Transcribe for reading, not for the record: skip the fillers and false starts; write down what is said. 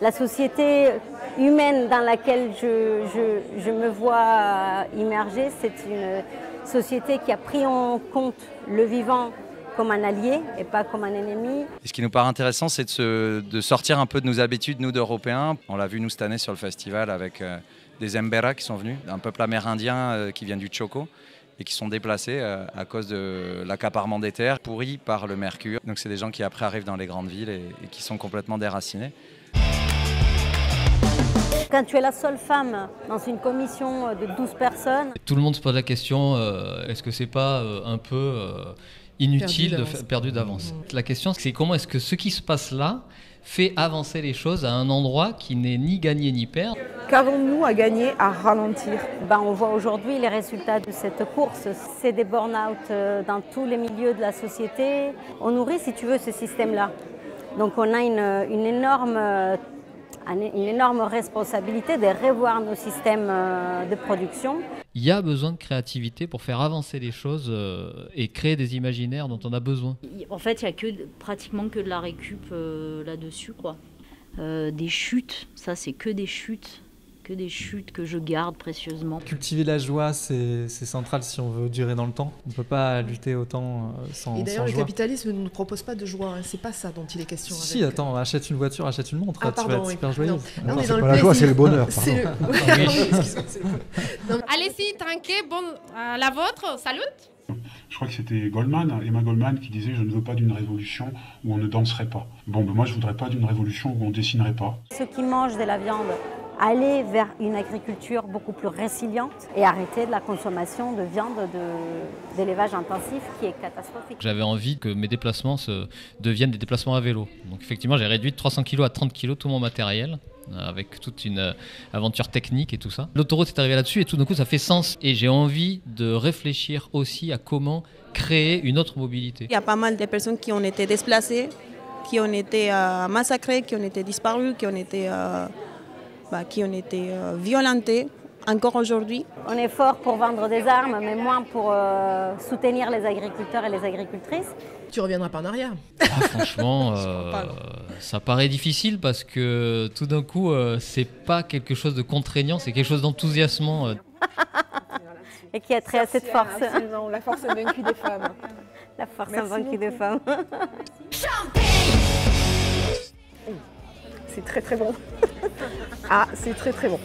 La société humaine dans laquelle je me vois immergée, c'est une société qui a pris en compte le vivant comme un allié et pas comme un ennemi. Et ce qui nous paraît intéressant, c'est de sortir un peu de nos habitudes, nous d'Européens. On l'a vu nous cette année sur le festival avec des Embera qui sont venus, un peuple amérindien qui vient du Choco et qui sont déplacés à cause de l'accaparement des terres pourries par le mercure. Donc c'est des gens qui après arrivent dans les grandes villes et qui sont complètement déracinés. Quand tu es la seule femme dans une commission de 12 personnes... Tout le monde se pose la question, est-ce que c'est pas un peu inutile, perdu d'avance. La question, c'est comment est-ce que ce qui se passe là fait avancer les choses à un endroit qui n'est ni gagné ni perdu. Qu'avons-nous à gagner à ralentir? On voit aujourd'hui les résultats de cette course. C'est des burn-out dans tous les milieux de la société. On nourrit, si tu veux, ce système-là. Donc on a une énorme responsabilité de revoir nos systèmes de production. Il y a besoin de créativité pour faire avancer les choses et créer des imaginaires dont on a besoin. En fait, il n'y a pratiquement que de la récup là-dessus, quoi. Des chutes, ça c'est que des chutes que je garde précieusement. Cultiver la joie, c'est central si on veut durer dans le temps. On ne peut pas lutter autant sans joie. Et d'ailleurs, le capitalisme ne nous propose pas de joie, hein. C'est pas ça dont il est question. Si, attends, achète une voiture, achète une montre, tu vas être super joyeuse. Non, c'est pas la joie, c'est le bonheur. Allez-y, tranquille, bon, la vôtre, salut. Je crois que c'était Goldman, Emma Goldman, qui disait « Je ne veux pas d'une révolution où on ne danserait pas ». Bon, moi je ne voudrais pas d'une révolution où on ne dessinerait pas. Ceux qui mangent de la viande, aller vers une agriculture beaucoup plus résiliente et arrêter de la consommation de viande d'élevage intensif qui est catastrophique. J'avais envie que mes déplacements deviennent des déplacements à vélo. Donc effectivement, j'ai réduit de 300 kg à 30 kg tout mon matériel, avec toute une aventure technique et tout ça. L'autoroute est arrivée là-dessus et tout d'un coup ça fait sens. Et j'ai envie de réfléchir aussi à comment créer une autre mobilité. Il y a pas mal de personnes qui ont été déplacées, qui ont été massacrées, qui ont été disparues, qui ont été violentées encore aujourd'hui. On est fort pour vendre des armes, mais moins pour soutenir les agriculteurs et les agricultrices. Tu reviendras pas en arrière. Franchement, ça paraît difficile parce que tout d'un coup, c'est pas quelque chose de contraignant, c'est quelque chose d'enthousiasmant. Et qui a trait à cette force. Absolument, la force invaincue des femmes. La force invaincue des femmes. C'est très très bon. Ah, c'est très très bon.